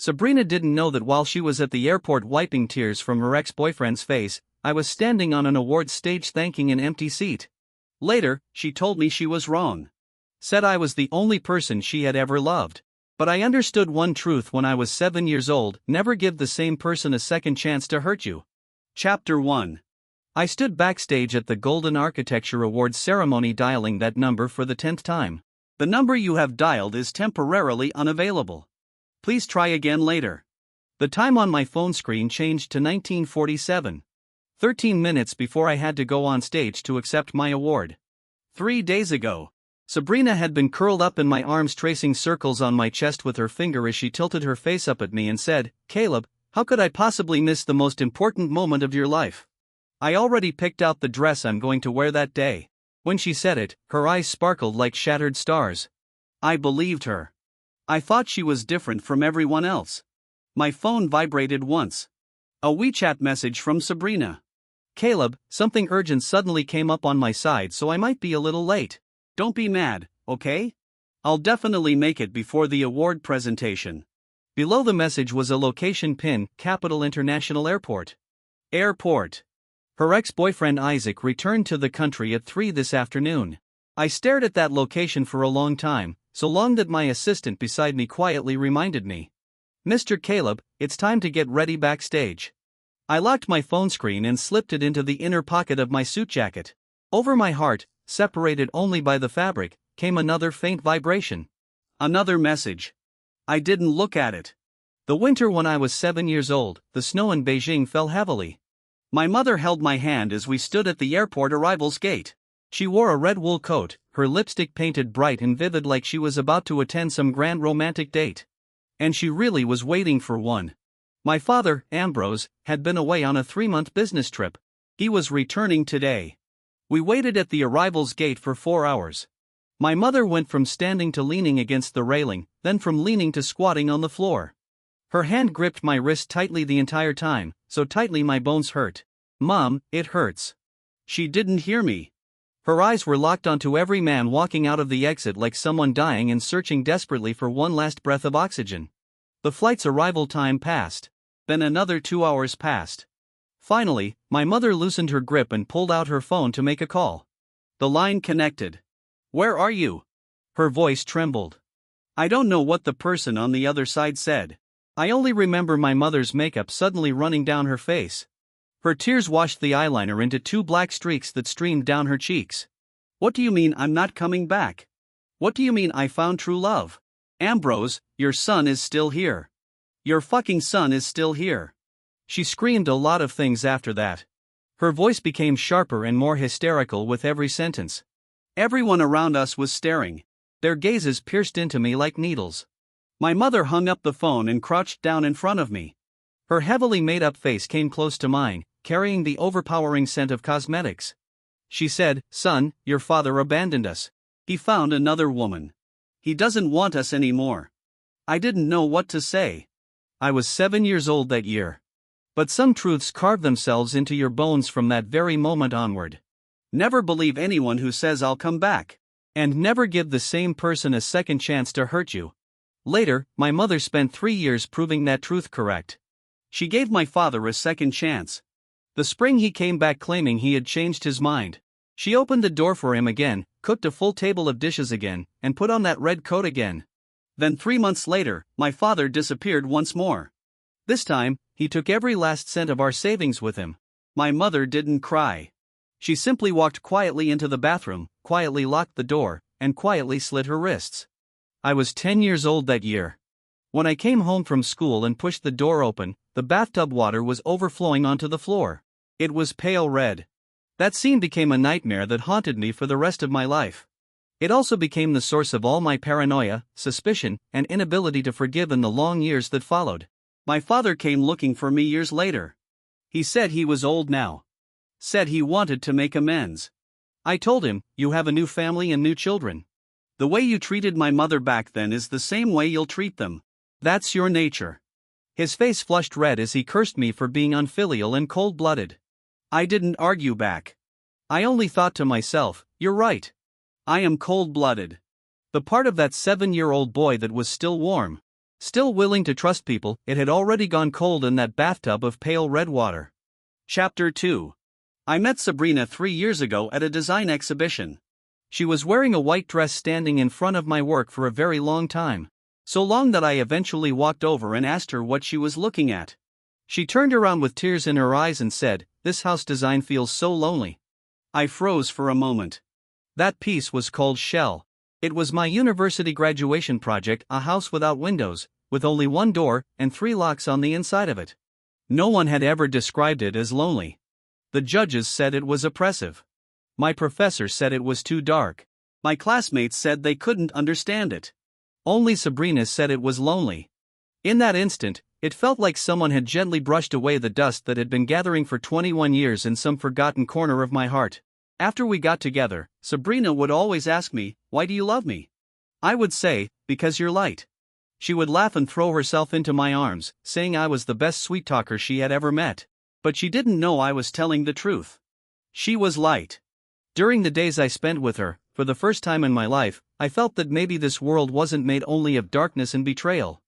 Sabrina didn't know that while she was at the airport wiping tears from her ex-boyfriend's face, I was standing on an awards stage thanking an empty seat. Later, she told me she was wrong. Said I was the only person she had ever loved. But I understood one truth when I was 7 years old: never give the same person a second chance to hurt you. Chapter 1. I stood backstage at the Golden Architecture Awards ceremony dialing that number for the 10th time. The number you have dialed is temporarily unavailable. Please try again later. The time on my phone screen changed to 1947. 13 minutes before I had to go on stage to accept my award. 3 days ago, Sabrina had been curled up in my arms tracing circles on my chest with her finger as she tilted her face up at me and said, "Caleb, how could I possibly miss the most important moment of your life? I already picked out the dress I'm going to wear that day." When she said it, her eyes sparkled like shattered stars. I believed her. I thought she was different from everyone else. My phone vibrated once. A WeChat message from Sabrina. "Caleb, something urgent suddenly came up on my side, so I might be a little late. Don't be mad, okay? I'll definitely make it before the award presentation." Below the message was a location pin: Capital International Airport. Airport. Her ex-boyfriend Isaac returned to the country at 3 this afternoon. I stared at that location for a long time, so long that my assistant beside me quietly reminded me, "Mr. Caleb, it's time to get ready backstage." I locked my phone screen and slipped it into the inner pocket of my suit jacket. Over my heart, separated only by the fabric, came another faint vibration. Another message. I didn't look at it. The winter when I was 7 years old, the snow in Beijing fell heavily. My mother held my hand as we stood at the airport arrivals gate. She wore a red wool coat, her lipstick painted bright and vivid like she was about to attend some grand romantic date. And she really was waiting for one. My father, Ambrose, had been away on a 3-month business trip. He was returning today. We waited at the arrivals gate for 4 hours. My mother went from standing to leaning against the railing, then from leaning to squatting on the floor. Her hand gripped my wrist tightly the entire time, so tightly my bones hurt. "Mom, it hurts." She didn't hear me. Her eyes were locked onto every man walking out of the exit like someone dying and searching desperately for one last breath of oxygen. The flight's arrival time passed. Then another 2 hours passed. Finally, my mother loosened her grip and pulled out her phone to make a call. The line connected. "Where are you?" Her voice trembled. I don't know what the person on the other side said. I only remember my mother's makeup suddenly running down her face. Her tears washed the eyeliner into 2 black streaks that streamed down her cheeks. "What do you mean I'm not coming back? What do you mean I found true love? Ambrose, your son is still here. Your fucking son is still here." She screamed a lot of things after that. Her voice became sharper and more hysterical with every sentence. Everyone around us was staring. Their gazes pierced into me like needles. My mother hung up the phone and crouched down in front of me. Her heavily made-up face came close to mine, carrying the overpowering scent of cosmetics. She said, "Son, your father abandoned us. He found another woman. He doesn't want us anymore." I didn't know what to say. I was 7 years old that year. But some truths carve themselves into your bones from that very moment onward. Never believe anyone who says "I'll come back." And never give the same person a second chance to hurt you. Later, my mother spent 3 years proving that truth correct. She gave my father a second chance. The spring he came back claiming he had changed his mind. She opened the door for him again, cooked a full table of dishes again, and put on that red coat again. Then 3 months later, my father disappeared once more. This time, he took every last cent of our savings with him. My mother didn't cry. She simply walked quietly into the bathroom, quietly locked the door, and quietly slit her wrists. I was 10 years old that year. When I came home from school and pushed the door open, the bathtub water was overflowing onto the floor. It was pale red. That scene became a nightmare that haunted me for the rest of my life. It also became the source of all my paranoia, suspicion, and inability to forgive in the long years that followed. My father came looking for me years later. He said he was old now. Said he wanted to make amends. I told him, "You have a new family and new children. The way you treated my mother back then is the same way you'll treat them. That's your nature." His face flushed red as he cursed me for being unfilial and cold-blooded. I didn't argue back. I only thought to myself, "You're right. I am cold-blooded." The part of that 7-year-old boy that was still warm. Still willing to trust people, it had already gone cold in that bathtub of pale red water. Chapter 2. I met Sabrina 3 years ago at a design exhibition. She was wearing a white dress standing in front of my work for a very long time. So long that I eventually walked over and asked her what she was looking at. She turned around with tears in her eyes and said, "This house design feels so lonely." I froze for a moment. That piece was called Shell. It was my university graduation project, a house without windows, with only one door and 3 locks on the inside of it. No one had ever described it as lonely. The judges said it was oppressive. My professor said it was too dark. My classmates said they couldn't understand it. Only Sabrina said it was lonely. In that instant, it felt like someone had gently brushed away the dust that had been gathering for 21 years in some forgotten corner of my heart. After we got together, Sabrina would always ask me, "Why do you love me?" I would say, "Because you're light." She would laugh and throw herself into my arms, saying I was the best sweet talker she had ever met. But she didn't know I was telling the truth. She was light. During the days I spent with her, for the first time in my life, I felt that maybe this world wasn't made only of darkness and betrayal.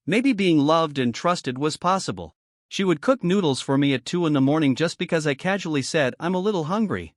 Maybe being loved and trusted was possible. She would cook noodles for me at 2 in the morning just because I casually said, "I'm a little hungry."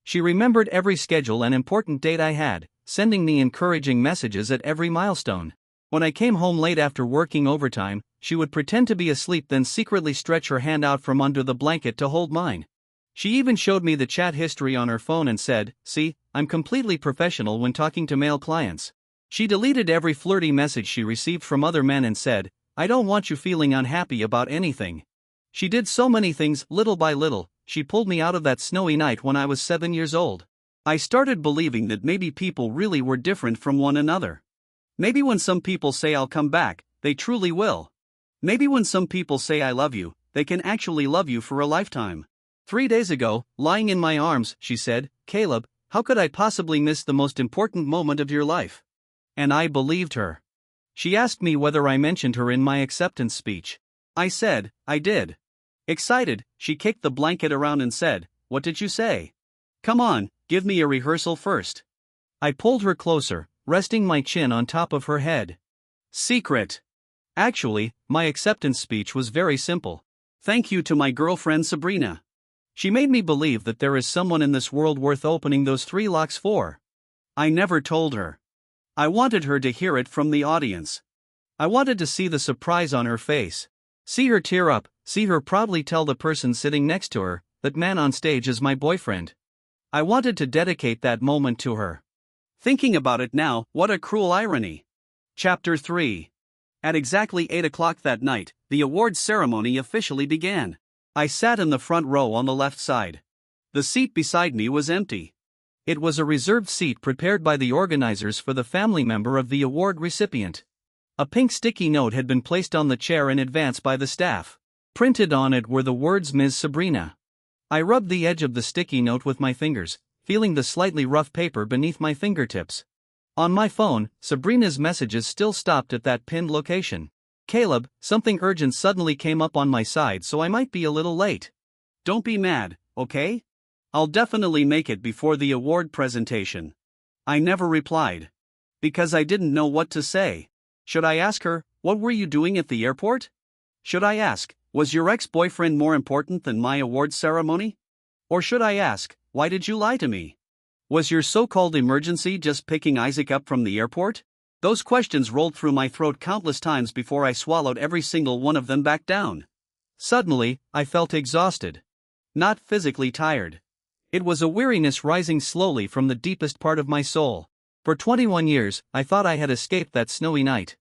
She remembered every schedule and important date I had, sending me encouraging messages at every milestone. When I came home late after working overtime, she would pretend to be asleep, then secretly stretch her hand out from under the blanket to hold mine. She even showed me the chat history on her phone and said, "See, I'm completely professional when talking to male clients." She deleted every flirty message she received from other men and said, "I don't want you feeling unhappy about anything." She did so many things. Little by little, she pulled me out of that snowy night when I was 7 years old. I started believing that maybe people really were different from one another. Maybe when some people say I'll come back, they truly will. Maybe when some people say I love you, they can actually love you for a lifetime. 3 days ago, lying in my arms, she said, "Caleb, how could I possibly miss the most important moment of your life?" And I believed her. She asked me whether I mentioned her in my acceptance speech. I said, I did. Excited, she kicked the blanket around and said, "What did you say? Come on, give me a rehearsal first." I pulled her closer, resting my chin on top of her head. Secret. Actually, my acceptance speech was very simple. Thank you to my girlfriend Sabrina. She made me believe that there is someone in this world worth opening those 3 locks for. I never told her. I wanted her to hear it from the audience. I wanted to see the surprise on her face. See her tear up, see her proudly tell the person sitting next to her, "That man on stage is my boyfriend." I wanted to dedicate that moment to her. Thinking about it now, what a cruel irony. Chapter 3. At exactly 8 o'clock that night, the awards ceremony officially began. I sat in the front row on the left side. The seat beside me was empty. It was a reserved seat prepared by the organizers for the family member of the award recipient. A pink sticky note had been placed on the chair in advance by the staff. Printed on it were the words "Ms. Sabrina." I rubbed the edge of the sticky note with my fingers, feeling the slightly rough paper beneath my fingertips. On my phone, Sabrina's messages still stopped at that pinned location. "Caleb, something urgent suddenly came up on my side, so I might be a little late. Don't be mad, okay? I'll definitely make it before the award presentation." I never replied. Because I didn't know what to say. Should I ask her, "What were you doing at the airport?" Should I ask, "Was your ex-boyfriend more important than my award ceremony?" Or should I ask, "Why did you lie to me? Was your so-called emergency just picking Isaac up from the airport?" Those questions rolled through my throat countless times before I swallowed every single one of them back down. Suddenly, I felt exhausted. Not physically tired. It was a weariness rising slowly from the deepest part of my soul. For 21 years, I thought I had escaped that snowy night.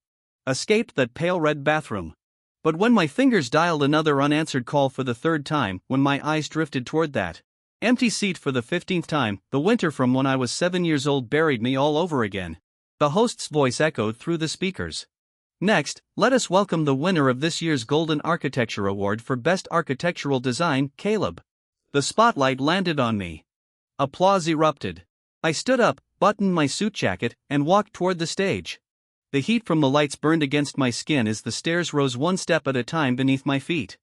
Escaped that pale red bathroom. But when my fingers dialed another unanswered call for the 3rd time, when my eyes drifted toward that empty seat for the 15th time, the winter from when I was 7 years old buried me all over again. The host's voice echoed through the speakers. "Next, let us welcome the winner of this year's Golden Architecture Award for Best Architectural Design, Caleb." The spotlight landed on me. Applause erupted. I stood up, buttoned my suit jacket, and walked toward the stage. The heat from the lights burned against my skin as the stairs rose one step at a time beneath my feet.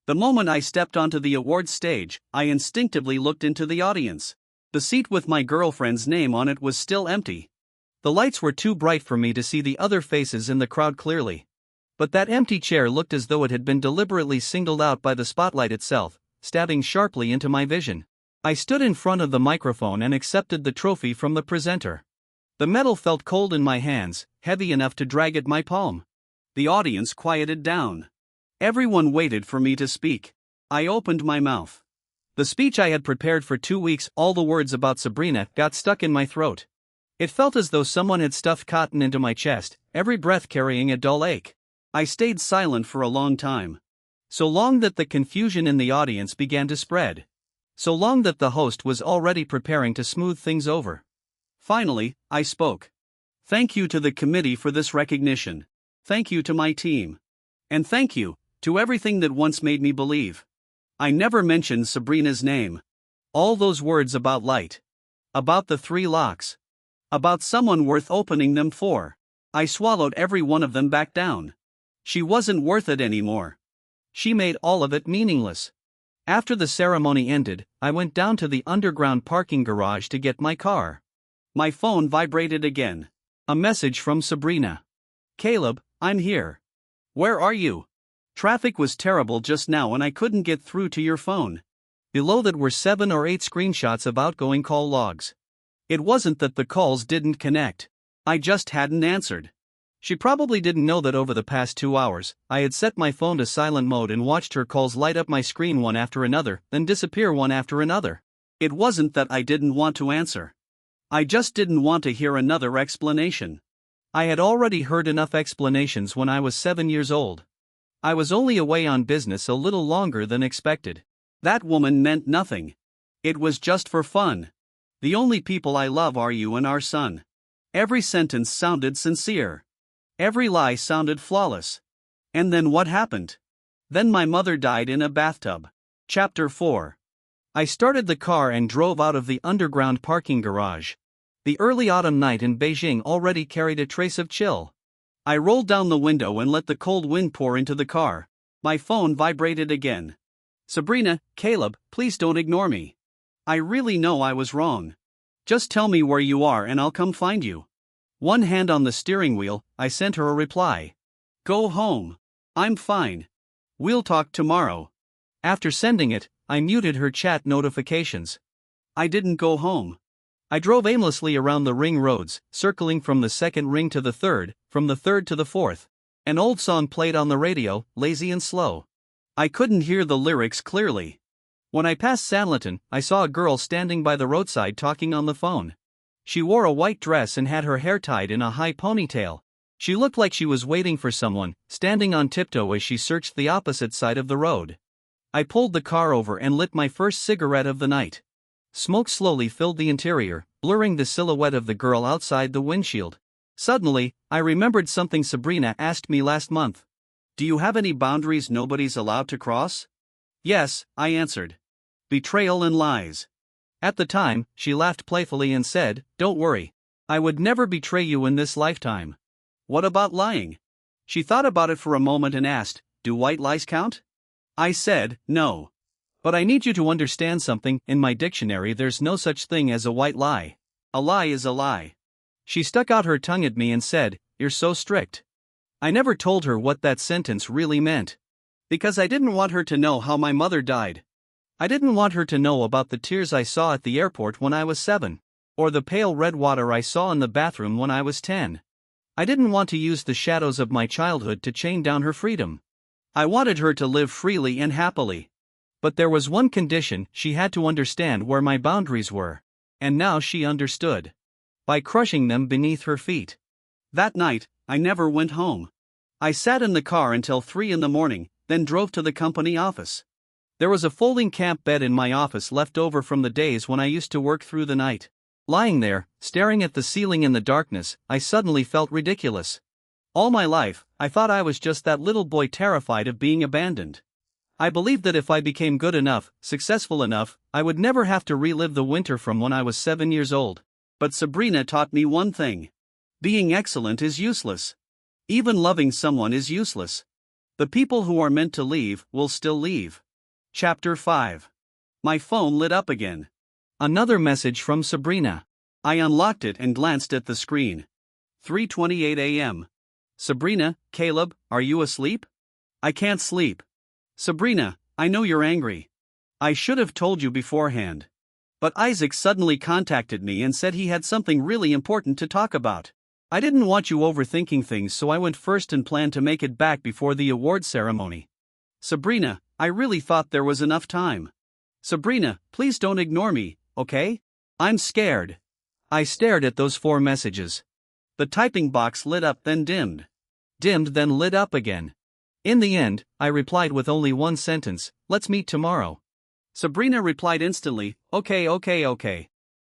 The moment I stepped onto the awards stage, I instinctively looked into the audience. The seat with my girlfriend's name on it was still empty. The lights were too bright for me to see the other faces in the crowd clearly. But that empty chair looked as though it had been deliberately singled out by the spotlight itself, stabbing sharply into my vision. I stood in front of the microphone and accepted the trophy from the presenter. The metal felt cold in my hands, heavy enough to drag at my palm. The audience quieted down. Everyone waited for me to speak. I opened my mouth. The speech I had prepared for 2 weeks, all the words about Sabrina, got stuck in my throat. It felt as though someone had stuffed cotton into my chest, every breath carrying a dull ache. I stayed silent for a long time. So long that the confusion in the audience began to spread. So long that the host was already preparing to smooth things over. Finally, I spoke. Thank you to the committee for this recognition. Thank you to my team. And thank you to everything that once made me believe. I never mentioned Sabrina's name. All those words about light. About the 3 locks. About someone worth opening them for. I swallowed every one of them back down. She wasn't worth it anymore. She made all of it meaningless. After the ceremony ended, I went down to the underground parking garage to get my car. My phone vibrated again. A message from Sabrina. Caleb, I'm here. Where are you? Traffic was terrible just now and I couldn't get through to your phone. Below that were 7 or 8 screenshots of outgoing call logs. It wasn't that the calls didn't connect. I just hadn't answered. She probably didn't know that over the past 2 hours, I had set my phone to silent mode and watched her calls light up my screen one after another, then disappear one after another. It wasn't that I didn't want to answer. I just didn't want to hear another explanation. I had already heard enough explanations when I was 7 years old. I was only away on business a little longer than expected. That woman meant nothing. It was just for fun. The only people I love are you and our son. Every sentence sounded sincere. Every lie sounded flawless. And then what happened? Then my mother died in a bathtub. Chapter 4. I started the car and drove out of the underground parking garage. The early autumn night in Beijing already carried a trace of chill. I rolled down the window and let the cold wind pour into the car. My phone vibrated again. Sabrina, Caleb, please don't ignore me. I really know I was wrong. Just tell me where you are and I'll come find you. One hand on the steering wheel, I sent her a reply. Go home. I'm fine. We'll talk tomorrow. After sending it, I muted her chat notifications. I didn't go home. I drove aimlessly around the ring roads, circling from the second ring to the third, from the third to the fourth. An old song played on the radio, lazy and slow. I couldn't hear the lyrics clearly. When I passed Sanlitun, I saw a girl standing by the roadside talking on the phone. She wore a white dress and had her hair tied in a high ponytail. She looked like she was waiting for someone, standing on tiptoe as she searched the opposite side of the road. I pulled the car over and lit my first cigarette of the night. Smoke slowly filled the interior, blurring the silhouette of the girl outside the windshield. Suddenly, I remembered something Sabrina asked me last month. Do you have any boundaries nobody's allowed to cross? Yes, I answered. Betrayal and lies. At the time, she laughed playfully and said, Don't worry. I would never betray you in this lifetime. What about lying? She thought about it for a moment and asked, Do white lies count? I said, no. But I need you to understand something. In my dictionary there's no such thing as a white lie. A lie is a lie. She stuck out her tongue at me and said, You're so strict. I never told her what that sentence really meant. Because I didn't want her to know how my mother died. I didn't want her to know about the tears I saw at the airport when I was 7. Or the pale red water I saw in the bathroom when I was 10. I didn't want to use the shadows of my childhood to chain down her freedom. I wanted her to live freely and happily. But there was one condition: she had to understand where my boundaries were. And now she understood. By crushing them beneath her feet. That night, I never went home. I sat in the car until 3 in the morning, then drove to the company office. There was a folding camp bed in my office left over from the days when I used to work through the night. Lying there, staring at the ceiling in the darkness, I suddenly felt ridiculous. All my life, I thought I was just that little boy terrified of being abandoned. I believed that if I became good enough, successful enough, I would never have to relive the winter from when I was 7 years old. But Sabrina taught me one thing. Being excellent is useless. Even loving someone is useless. The people who are meant to leave will still leave. Chapter 5. My phone lit up again. Another message from Sabrina. I unlocked it and glanced at the screen. 3:28 a.m. Sabrina, Caleb, are you asleep? I can't sleep. Sabrina, I know you're angry. I should have told you beforehand. But Isaac suddenly contacted me and said he had something really important to talk about. I didn't want you overthinking things, so I went first and planned to make it back before the award ceremony. Sabrina, I really thought there was enough time. Sabrina, please don't ignore me, okay? I'm scared. I stared at those 4 messages. The typing box lit up then dimmed. Dimmed then lit up again. In the end, I replied with only one sentence, let's meet tomorrow. Sabrina replied instantly, okay.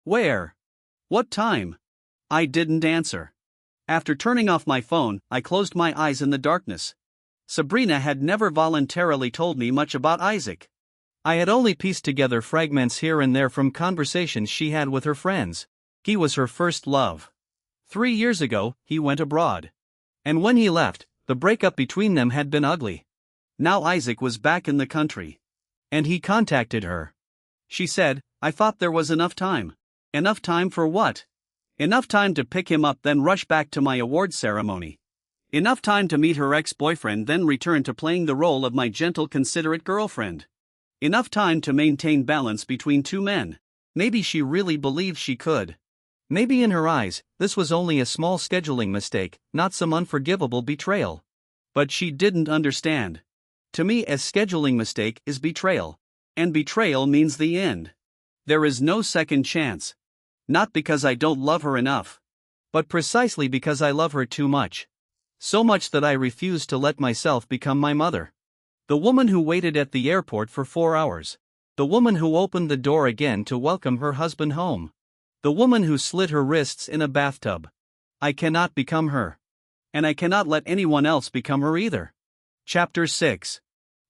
Where? What time? I didn't answer. After turning off my phone, I closed my eyes in the darkness. Sabrina had never voluntarily told me much about Isaac. I had only pieced together fragments here and there from conversations she had with her friends. He was her first love. 3 years ago, he went abroad. And when he left, the breakup between them had been ugly. Now Isaac was back in the country. And he contacted her. She said, I thought there was enough time. Enough time for what? Enough time to pick him up then rush back to my award ceremony. Enough time to meet her ex-boyfriend then return to playing the role of my gentle, considerate girlfriend. Enough time to maintain balance between 2 men. Maybe she really believed she could. Maybe in her eyes, this was only a small scheduling mistake, not some unforgivable betrayal. But she didn't understand. To me, a scheduling mistake is betrayal. And betrayal means the end. There is no second chance. Not because I don't love her enough. But precisely because I love her too much. So much that I refuse to let myself become my mother. The woman who waited at the airport for 4 hours. The woman who opened the door again to welcome her husband home. The woman who slit her wrists in a bathtub. I cannot become her. And I cannot let anyone else become her either. Chapter 6.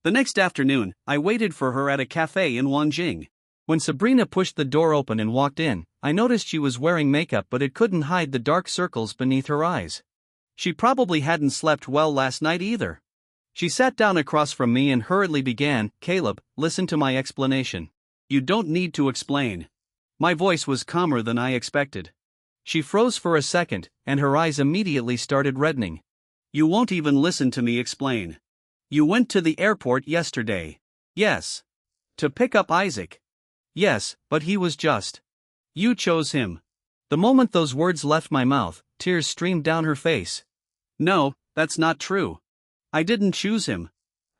The next afternoon, I waited for her at a cafe in Wanjing. When Sabrina pushed the door open and walked in, I noticed she was wearing makeup, but it couldn't hide the dark circles beneath her eyes. She probably hadn't slept well last night either. She sat down across from me and hurriedly began, Caleb, listen to my explanation. You don't need to explain. My voice was calmer than I expected. She froze for a second, and her eyes immediately started reddening. You won't even listen to me explain. You went to the airport yesterday. Yes. To pick up Isaac. Yes, but he was just. You chose him. The moment those words left my mouth, tears streamed down her face. No, that's not true. I didn't choose him.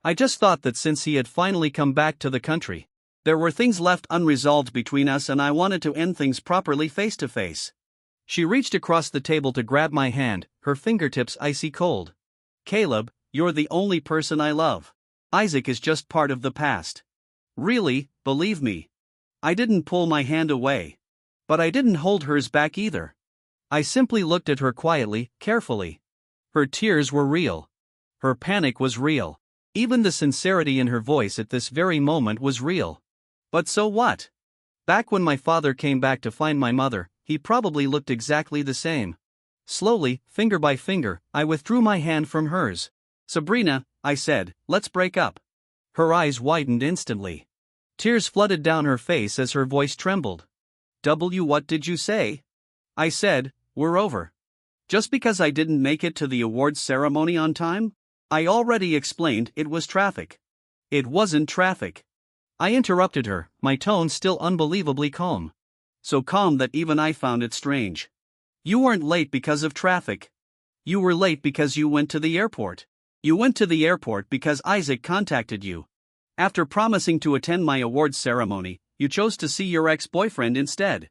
I just thought that since he had finally come back to the country, there were things left unresolved between us and I wanted to end things properly face to face. She reached across the table to grab my hand, her fingertips icy cold. Caleb, you're the only person I love. Isaac is just part of the past. Really, believe me. I didn't pull my hand away. But I didn't hold hers back either. I simply looked at her quietly, carefully. Her tears were real. Her panic was real. Even the sincerity in her voice at this very moment was real. But so what? Back when my father came back to find my mother, he probably looked exactly the same. Slowly, finger by finger, I withdrew my hand from hers. Sabrina, I said, let's break up. Her eyes widened instantly. Tears flooded down her face as her voice trembled. What did you say? I said, we're over. Just because I didn't make it to the awards ceremony on time? I already explained it was traffic. It wasn't traffic. I interrupted her, my tone still unbelievably calm. So calm that even I found it strange. You weren't late because of traffic. You were late because you went to the airport. You went to the airport because Isaac contacted you. After promising to attend my awards ceremony, you chose to see your ex-boyfriend instead.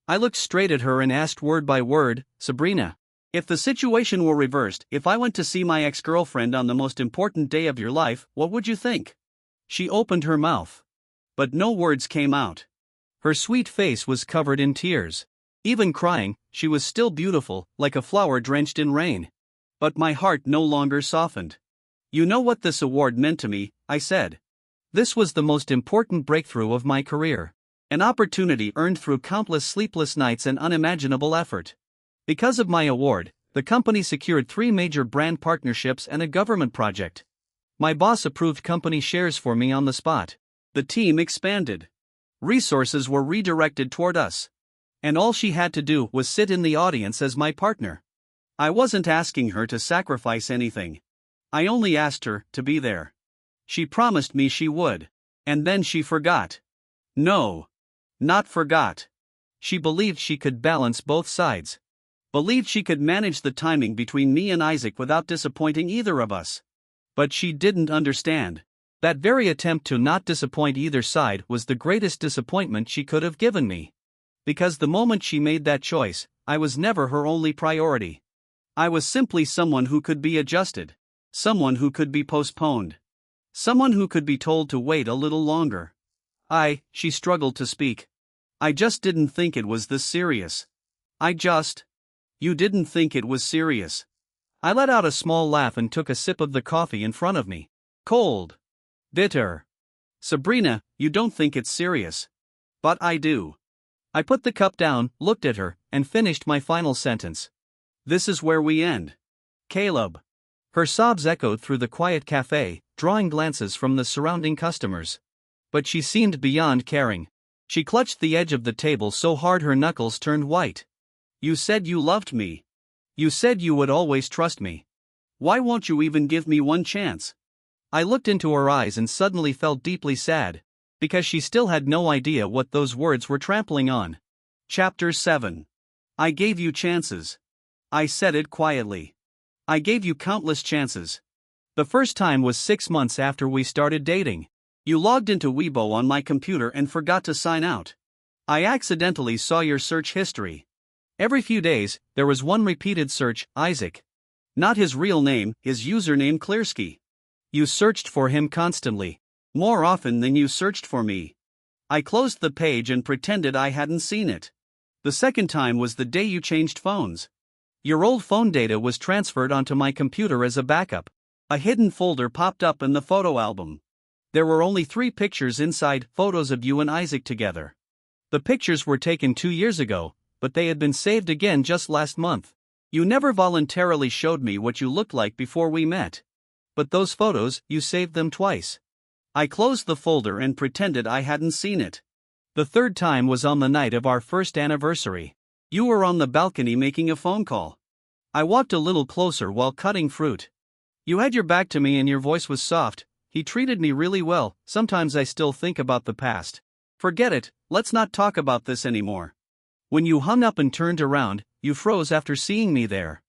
I looked straight at her and asked word by word, Sabrina, if the situation were reversed, if I went to see my ex-girlfriend on the most important day of your life, what would you think? She opened her mouth. But no words came out. Her sweet face was covered in tears. Even crying, she was still beautiful, like a flower drenched in rain. But my heart no longer softened. You know what this award meant to me, I said. This was the most important breakthrough of my career. An opportunity earned through countless sleepless nights and unimaginable effort. Because of my award, the company secured 3 major brand partnerships and a government project. My boss approved company shares for me on the spot. The team expanded. Resources were redirected toward us. And all she had to do was sit in the audience as my partner. I wasn't asking her to sacrifice anything. I only asked her to be there. She promised me she would. And then she forgot. No. Not forgot. She believed she could balance both sides. Believed she could manage the timing between me and Isaac without disappointing either of us. But she didn't understand. That very attempt to not disappoint either side was the greatest disappointment she could have given me. Because the moment she made that choice, I was never her only priority. I was simply someone who could be adjusted. Someone who could be postponed. Someone who could be told to wait a little longer. She struggled to speak. I just didn't think it was this serious. You didn't think it was serious. I let out a small laugh and took a sip of the coffee in front of me. Cold. Bitter. Sabrina, you don't think it's serious. But I do. I put the cup down, looked at her, and finished my final sentence. This is where we end. Caleb. Her sobs echoed through the quiet cafe, drawing glances from the surrounding customers. But she seemed beyond caring. She clutched the edge of the table so hard her knuckles turned white. You said you loved me. You said you would always trust me. Why won't you even give me one chance? I looked into her eyes and suddenly felt deeply sad, because she still had no idea what those words were trampling on. Chapter 7. I gave you chances. I said it quietly. I gave you countless chances. The first time was 6 months after we started dating. You logged into Weibo on my computer and forgot to sign out. I accidentally saw your search history. Every few days, there was one repeated search, Isaac. Not his real name, his username Clearsky. You searched for him constantly. More often than you searched for me. I closed the page and pretended I hadn't seen it. The second time was the day you changed phones. Your old phone data was transferred onto my computer as a backup. A hidden folder popped up in the photo album. There were only 3 pictures inside, photos of you and Isaac together. The pictures were taken 2 years ago, but they had been saved again just last month. You never voluntarily showed me what you looked like before we met. But those photos, you saved them twice. I closed the folder and pretended I hadn't seen it. The third time was on the night of our first anniversary. You were on the balcony making a phone call. I walked a little closer while cutting fruit. You had your back to me and your voice was soft. He treated me really well. Sometimes I still think about the past. Forget it, let's not talk about this anymore. When you hung up and turned around, you froze after seeing me there.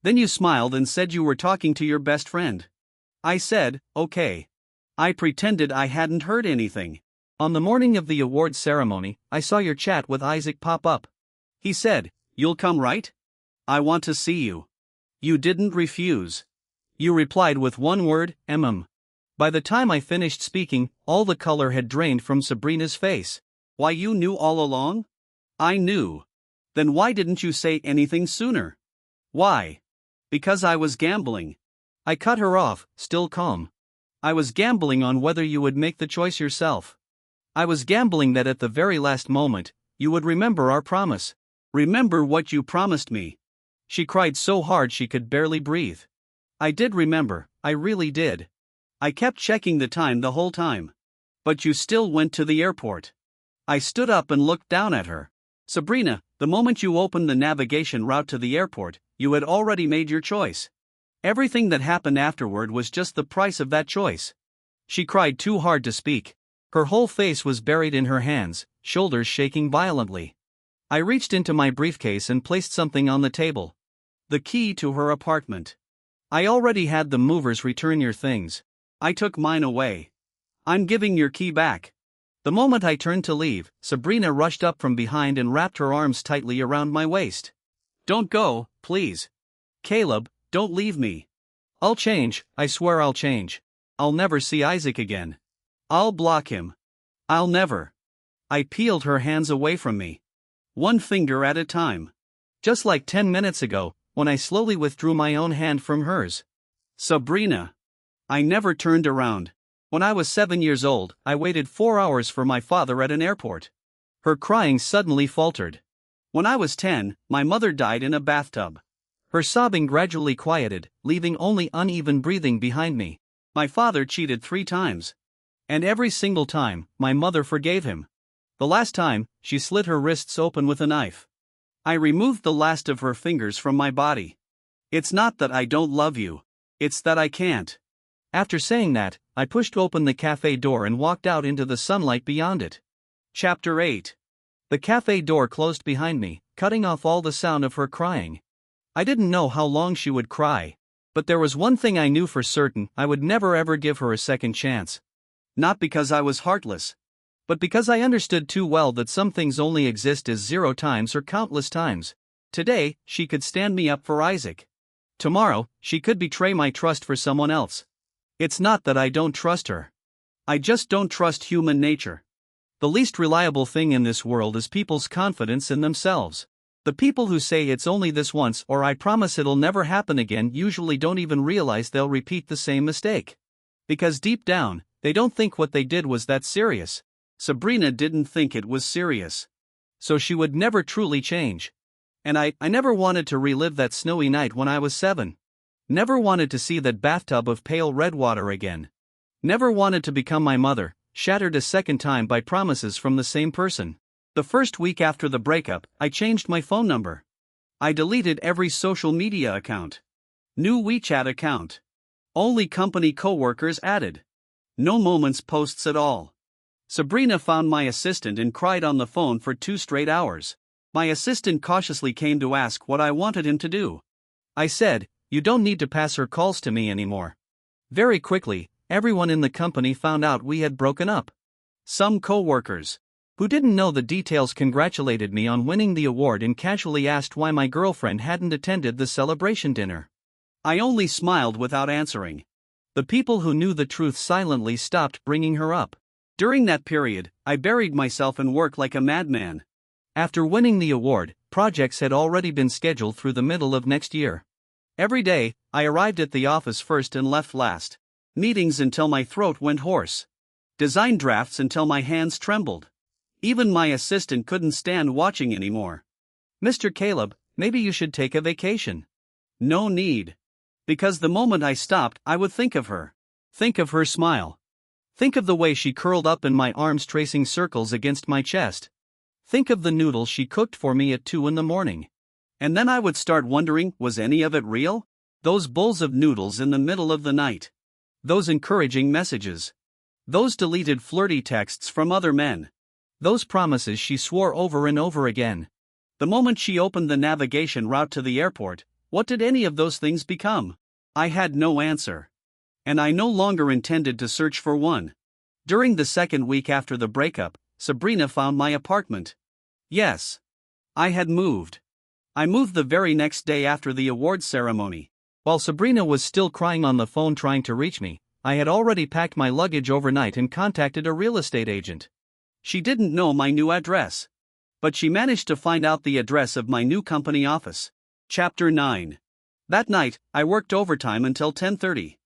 Then you smiled and said you were talking to your best friend. I said, okay. I pretended I hadn't heard anything. On the morning of the awards ceremony, I saw your chat with Isaac pop up. He said, "You'll come, right? I want to see you." You didn't refuse. You replied with one word, By the time I finished speaking, all the color had drained from Sabrina's face. Why, you knew all along? I knew. Then why didn't you say anything sooner? Why? Because I was gambling. I cut her off, still calm. I was gambling on whether you would make the choice yourself. I was gambling that at the very last moment, you would remember our promise. Remember what you promised me. She cried so hard she could barely breathe. I did remember, I really did. I kept checking the time the whole time. But you still went to the airport. I stood up and looked down at her. Sabrina, the moment you opened the navigation route to the airport, you had already made your choice. Everything that happened afterward was just the price of that choice. She cried too hard to speak. Her whole face was buried in her hands, shoulders shaking violently. I reached into my briefcase and placed something on the table. The key to her apartment. I already had the movers return your things. I took mine away. I'm giving your key back. The moment I turned to leave, Sabrina rushed up from behind and wrapped her arms tightly around my waist. Don't go, please. Caleb, don't leave me. I'll change, I swear I'll change. I'll never see Isaac again. I'll block him. I'll never. I peeled her hands away from me. One finger at a time. Just like 10 minutes ago, when I slowly withdrew my own hand from hers. Sabrina. I never turned around. When I was 7 years old, I waited 4 hours for my father at an airport. Her crying suddenly faltered. When I was 10, my mother died in a bathtub. Her sobbing gradually quieted, leaving only uneven breathing behind me. My father cheated 3 times. And every single time, my mother forgave him. The last time, she slit her wrists open with a knife. I removed the last of her fingers from my body. It's not that I don't love you. It's that I can't. After saying that, I pushed open the cafe door and walked out into the sunlight beyond it. Chapter 8. The cafe door closed behind me, cutting off all the sound of her crying. I didn't know how long she would cry. But there was one thing I knew for certain: I would never ever give her a second chance. Not because I was heartless, but because I understood too well that some things only exist as 0 times or countless times. Today, she could stand me up for Isaac. Tomorrow, she could betray my trust for someone else. It's not that I don't trust her. I just don't trust human nature. The least reliable thing in this world is people's confidence in themselves. The people who say it's only this once or I promise it'll never happen again usually don't even realize they'll repeat the same mistake. Because deep down, they don't think what they did was that serious. Sabrina didn't think it was serious. So she would never truly change. And I never wanted to relive that snowy night when I was 7. Never wanted to see that bathtub of pale red water again. Never wanted to become my mother, shattered a second time by promises from the same person. The first week after the breakup, I changed my phone number. I deleted every social media account. New WeChat account. Only company coworkers added. No moments posts at all. Sabrina found my assistant and cried on the phone for 2 straight hours. My assistant cautiously came to ask what I wanted him to do. I said, "You don't need to pass her calls to me anymore." Very quickly, everyone in the company found out we had broken up. Some coworkers, who didn't know the details, congratulated me on winning the award and casually asked why my girlfriend hadn't attended the celebration dinner. I only smiled without answering. The people who knew the truth silently stopped bringing her up. During that period, I buried myself in work like a madman. After winning the award, projects had already been scheduled through the middle of next year. Every day, I arrived at the office first and left last. Meetings until my throat went hoarse. Design drafts until my hands trembled. Even my assistant couldn't stand watching anymore. "Mr. Caleb, maybe you should take a vacation." No need. Because the moment I stopped, I would think of her. Think of her smile. Think of the way she curled up in my arms, tracing circles against my chest. Think of the noodles she cooked for me at 2 in the morning. And then I would start wondering, was any of it real? Those bowls of noodles in the middle of the night. Those encouraging messages. Those deleted flirty texts from other men. Those promises she swore over and over again. The moment she opened the navigation route to the airport, what did any of those things become? I had no answer. And I no longer intended to search for one. During the second week after the breakup, Sabrina found my apartment. Yes. I had moved. I moved the very next day after the awards ceremony. While Sabrina was still crying on the phone trying to reach me, I had already packed my luggage overnight and contacted a real estate agent. She didn't know my new address. But she managed to find out the address of my new company office. Chapter 9. That night, I worked overtime until 10:30.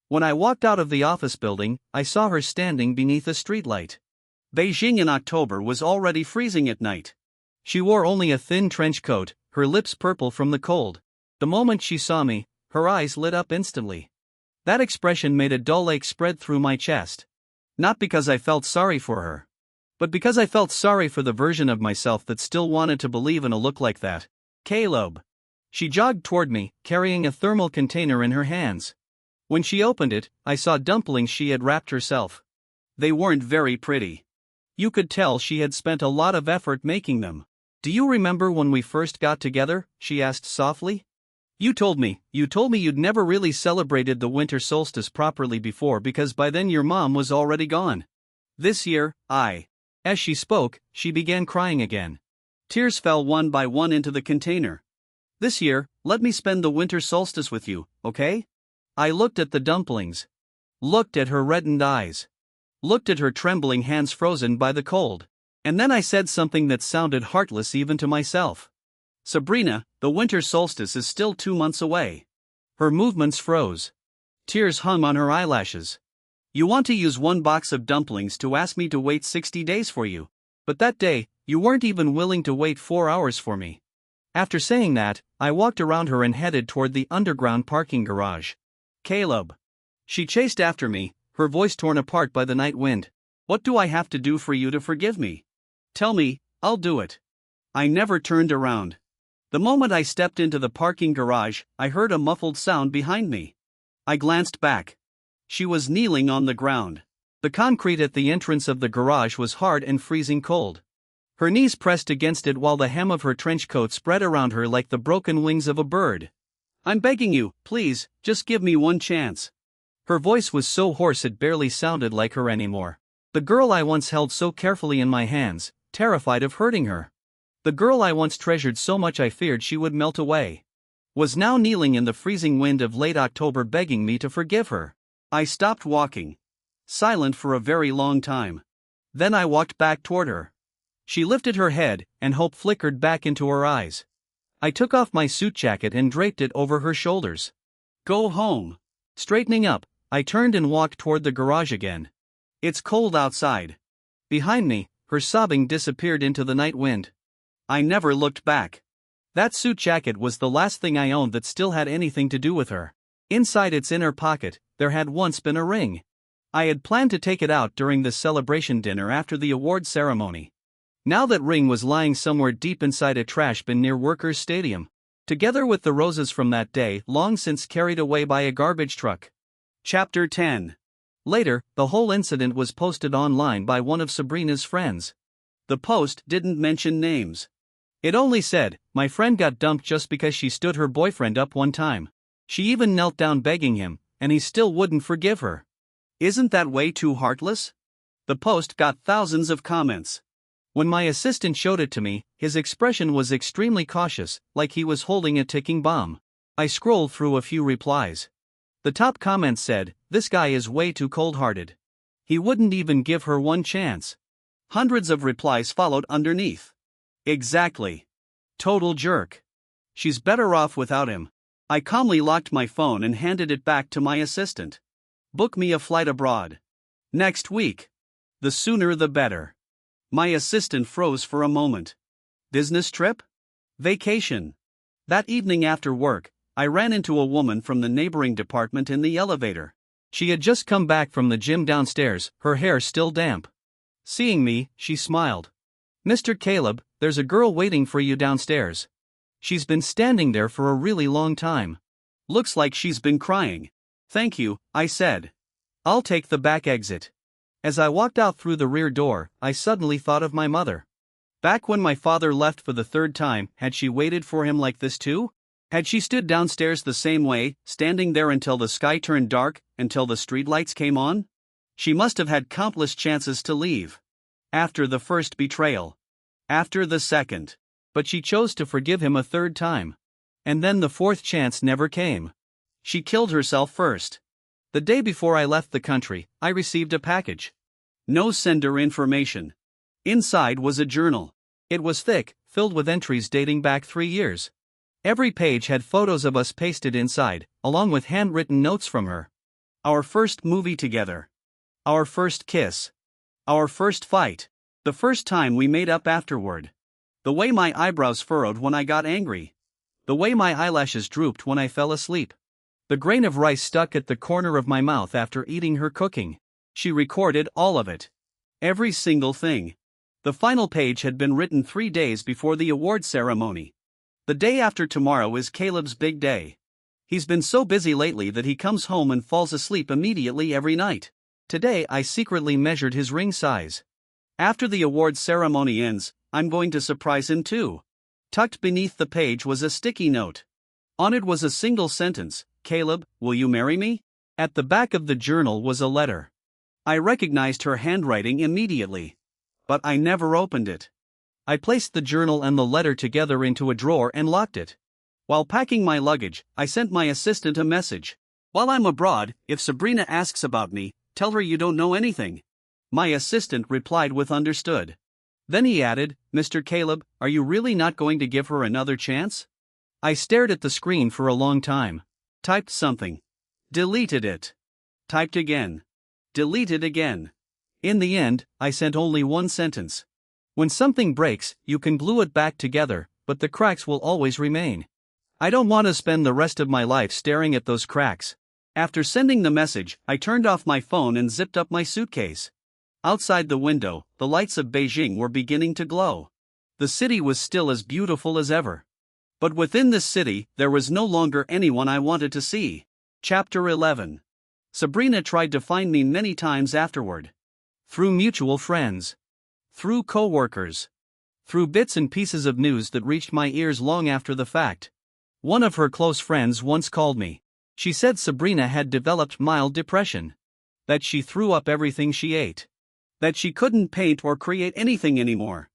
When I walked out of the office building, I saw her standing beneath a streetlight. Beijing in October was already freezing at night. She wore only a thin trench coat, her lips purple from the cold. The moment she saw me, her eyes lit up instantly. That expression made a dull ache spread through my chest. Not because I felt sorry for her, but because I felt sorry for the version of myself that still wanted to believe in a look like that. "Caleb." She jogged toward me, carrying a thermal container in her hands. When she opened it, I saw dumplings she had wrapped herself. They weren't very pretty. You could tell she had spent a lot of effort making them. "Do you remember when we first got together?" she asked softly. You told me you'd never really celebrated the winter solstice properly before because by then your mom was already gone. This year, As she spoke, she began crying again. Tears fell one by one into the container. "This year, let me spend the winter solstice with you, okay?" I looked at the dumplings. Looked at her reddened eyes. Looked at her trembling hands frozen by the cold. And then I said something that sounded heartless even to myself. "Sabrina, the winter solstice is still 2 months away." Her movements froze. Tears hung on her eyelashes. "You want to use 1 box of dumplings to ask me to wait 60 days for you. But that day, you weren't even willing to wait 4 hours for me." After saying that, I walked around her and headed toward the underground parking garage. "Caleb." She chased after me, her voice torn apart by the night wind. "What do I have to do for you to forgive me? Tell me, I'll do it." I never turned around. The moment I stepped into the parking garage, I heard a muffled sound behind me. I glanced back. She was kneeling on the ground. The concrete at the entrance of the garage was hard and freezing cold. Her knees pressed against it while the hem of her trench coat spread around her like the broken wings of a bird. "I'm begging you, please, just give me one chance." Her voice was so hoarse it barely sounded like her anymore. The girl I once held so carefully in my hands, terrified of hurting her. The girl I once treasured so much I feared she would melt away, was now kneeling in the freezing wind of late October begging me to forgive her. I stopped walking, silent for a very long time. Then I walked back toward her. She lifted her head, and hope flickered back into her eyes. I took off my suit jacket and draped it over her shoulders. "Go home." Straightening up, I turned and walked toward the garage again. "It's cold outside." Behind me, her sobbing disappeared into the night wind. I never looked back. That suit jacket was the last thing I owned that still had anything to do with her. Inside its inner pocket, there had once been a ring. I had planned to take it out during the celebration dinner after the award ceremony. Now that ring was lying somewhere deep inside a trash bin near Workers' Stadium, together with the roses from that day long since carried away by a garbage truck. Chapter 10. Later, the whole incident was posted online by one of Sabrina's friends. The post didn't mention names. It only said, "My friend got dumped just because she stood her boyfriend up one time. She even knelt down begging him, and he still wouldn't forgive her." Isn't that way too heartless? The post got thousands of comments. When my assistant showed it to me, his expression was extremely cautious, like he was holding a ticking bomb. I scrolled through a few replies. The top comment said, "This guy is way too cold-hearted. He wouldn't even give her one chance." Hundreds of replies followed underneath. "Exactly. Total jerk. She's better off without him." I calmly locked my phone and handed it back to my assistant. "Book me a flight abroad. Next week. The sooner the better." My assistant froze for a moment. Business trip? Vacation. That evening after work, I ran into a woman from the neighboring department in the elevator. She had just come back from the gym downstairs, her hair still damp. Seeing me, she smiled. "Mr. Caleb, there's a girl waiting for you downstairs. She's been standing there for a really long time. Looks like she's been crying." "Thank you," I said. "I'll take the back exit." As I walked out through the rear door, I suddenly thought of my mother. Back when my father left for the third time, had she waited for him like this too? Had she stood downstairs the same way, standing there until the sky turned dark, until the streetlights came on? She must have had countless chances to leave. After the first betrayal. After the second. But she chose to forgive him a third time. And then the fourth chance never came. She killed herself first. The day before I left the country, I received a package. No sender information. Inside was a journal. It was thick, filled with entries dating back 3 years. Every page had photos of us pasted inside, along with handwritten notes from her. Our first movie together. Our first kiss. Our first fight. The first time we made up afterward. The way my eyebrows furrowed when I got angry. The way my eyelashes drooped when I fell asleep. The grain of rice stuck at the corner of my mouth after eating her cooking. She recorded all of it. Every single thing. The final page had been written 3 days before the award ceremony. The day after tomorrow is Caleb's big day. He's been so busy lately that he comes home and falls asleep immediately every night. Today I secretly measured his ring size. After the award ceremony ends, I'm going to surprise him too. Tucked beneath the page was a sticky note. On it was a single sentence, "Caleb, will you marry me?" At the back of the journal was a letter. I recognized her handwriting immediately. But I never opened it. I placed the journal and the letter together into a drawer and locked it. While packing my luggage, I sent my assistant a message. "While I'm abroad, if Sabrina asks about me, tell her you don't know anything." My assistant replied with understood. Then he added, "Mr. Caleb, are you really not going to give her another chance?" I stared at the screen for a long time. Typed something. Deleted it. Typed again. Deleted again. In the end, I sent only one sentence. "When something breaks, you can glue it back together, but the cracks will always remain. I don't want to spend the rest of my life staring at those cracks." After sending the message, I turned off my phone and zipped up my suitcase. Outside the window, the lights of Beijing were beginning to glow. The city was still as beautiful as ever. But within this city, there was no longer anyone I wanted to see. Chapter 11. Sabrina tried to find me many times afterward. Through mutual friends. Through co-workers. Through bits and pieces of news that reached my ears long after the fact. One of her close friends once called me. She said Sabrina had developed mild depression. That she threw up everything she ate. That she couldn't paint or create anything anymore.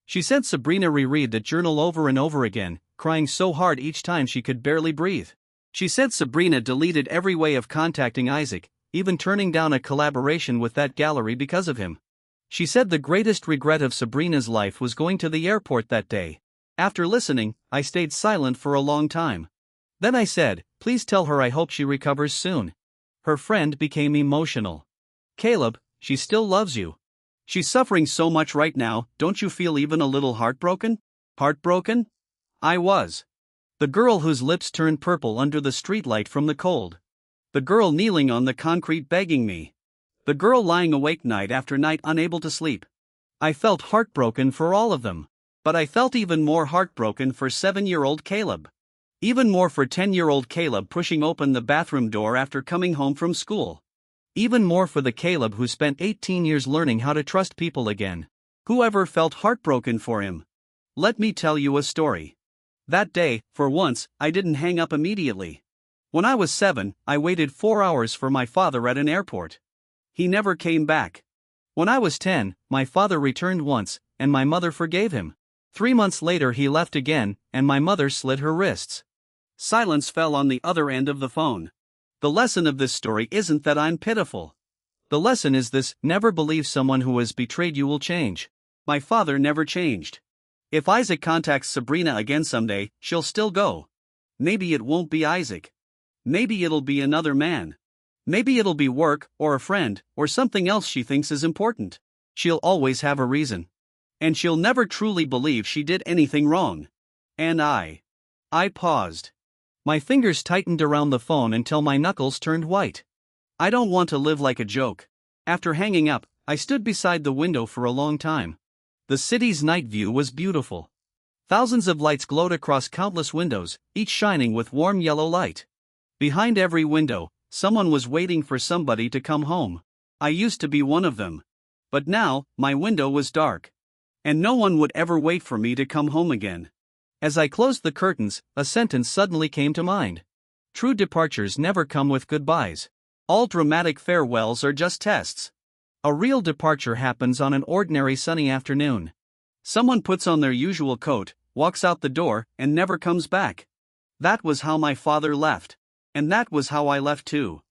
She said Sabrina reread that journal over and over again, crying so hard each time she could barely breathe. She said Sabrina deleted every way of contacting Isaac, even turning down a collaboration with that gallery because of him. She said the greatest regret of Sabrina's life was going to the airport that day. After listening, I stayed silent for a long time. Then I said, please tell her I hope she recovers soon. Her friend became emotional. Caleb, she still loves you. She's suffering so much right now, don't you feel even a little heartbroken? Heartbroken? I was. The girl whose lips turned purple under the streetlight from the cold. The girl kneeling on the concrete begging me. The girl lying awake night after night unable to sleep. I felt heartbroken for all of them. But I felt even more heartbroken for 7-year-old Caleb. Even more for 10-year-old Caleb pushing open the bathroom door after coming home from school. Even more for the Caleb who spent 18 years learning how to trust people again. Whoever felt heartbroken for him? Let me tell you a story. That day, for once, I didn't hang up immediately. When I was 7, I waited 4 hours for my father at an airport. He never came back. When I was 10, my father returned once, and my mother forgave him. 3 months later he left again, and my mother slit her wrists. Silence fell on the other end of the phone. The lesson of this story isn't that I'm pitiful. The lesson is this: never believe someone who has betrayed you will change. My father never changed. If Isaac contacts Sabrina again someday, she'll still go. Maybe it won't be Isaac. Maybe it'll be another man. Maybe it'll be work, or a friend, or something else she thinks is important. She'll always have a reason. And she'll never truly believe she did anything wrong. And I paused. My fingers tightened around the phone until my knuckles turned white. I don't want to live like a joke. After hanging up, I stood beside the window for a long time. The city's night view was beautiful. Thousands of lights glowed across countless windows, each shining with warm yellow light. Behind every window, someone was waiting for somebody to come home. I used to be one of them. But now, my window was dark. And no one would ever wait for me to come home again. As I closed the curtains, a sentence suddenly came to mind. True departures never come with goodbyes. All dramatic farewells are just tests. A real departure happens on an ordinary sunny afternoon. Someone puts on their usual coat, walks out the door, and never comes back. That was how my father left. And that was how I left too.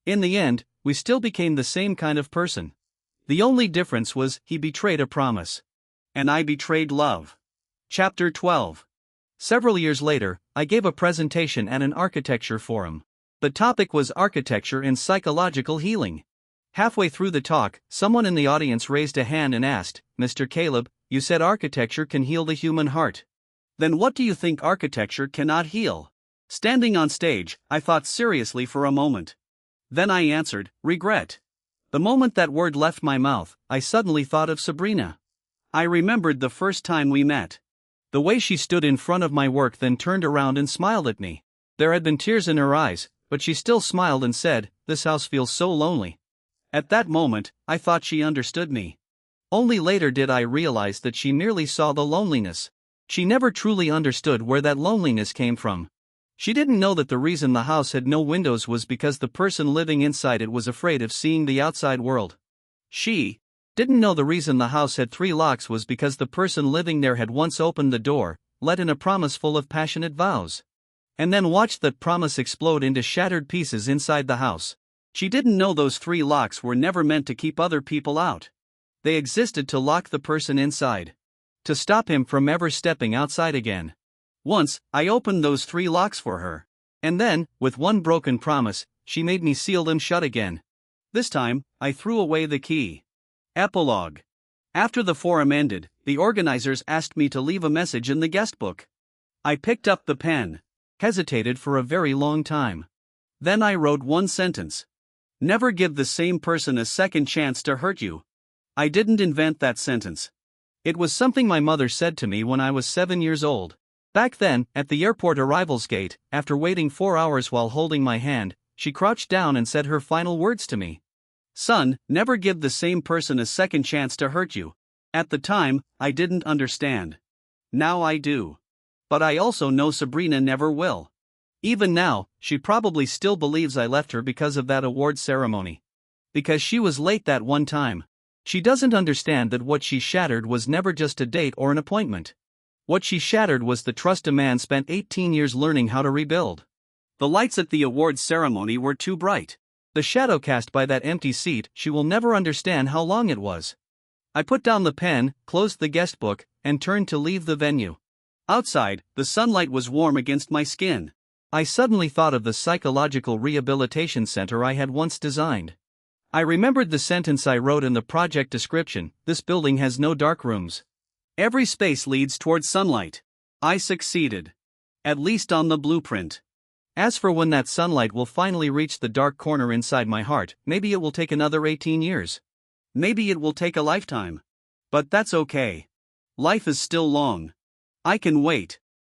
In the end, we still became the same kind of person. The only difference was he betrayed a promise. And I betrayed love. Chapter 12. Several years later, I gave a presentation at an architecture forum. The topic was architecture and psychological healing. Halfway through the talk, someone in the audience raised a hand and asked, "Mr. Caleb, you said architecture can heal the human heart. Then what do you think architecture cannot heal?" Standing on stage, I thought seriously for a moment. Then I answered, "Regret." The moment that word left my mouth, I suddenly thought of Sabrina. I remembered the first time we met. The way she stood in front of my work, then turned around and smiled at me. There had been tears in her eyes, but she still smiled and said, "This house feels so lonely." At that moment, I thought she understood me. Only later did I realize that she merely saw the loneliness. She never truly understood where that loneliness came from. She didn't know that the reason the house had no windows was because the person living inside it was afraid of seeing the outside world. She didn't know the reason the house had 3 locks was because the person living there had once opened the door, let in a promise full of passionate vows, and then watched that promise explode into shattered pieces inside the house. She didn't know those 3 locks were never meant to keep other people out. They existed to lock the person inside. To stop him from ever stepping outside again. Once, I opened those 3 locks for her. And then, with one broken promise, she made me seal them shut again. This time, I threw away the key. Epilogue. After the forum ended, the organizers asked me to leave a message in the guest book. I picked up the pen, hesitated for a very long time. Then I wrote one sentence. Never give the same person a second chance to hurt you. I didn't invent that sentence. It was something my mother said to me when I was 7 years old. Back then, at the airport arrivals gate, after waiting 4 hours while holding my hand, she crouched down and said her final words to me. Son, never give the same person a second chance to hurt you. At the time, I didn't understand. Now I do. But I also know Sabrina never will. Even now, she probably still believes I left her because of that awards ceremony. Because she was late that one time. She doesn't understand that what she shattered was never just a date or an appointment. What she shattered was the trust a man spent 18 years learning how to rebuild. The lights at the awards ceremony were too bright. The shadow cast by that empty seat, she will never understand how long it was. I put down the pen, closed the guest book, and turned to leave the venue. Outside, the sunlight was warm against my skin. I suddenly thought of the psychological rehabilitation center I had once designed. I remembered the sentence I wrote in the project description: this building has no dark rooms. Every space leads towards sunlight. I succeeded. At least on the blueprint. As for when that sunlight will finally reach the dark corner inside my heart, maybe it will take another 18 years. Maybe it will take a lifetime. But that's okay. Life is still long. I can wait.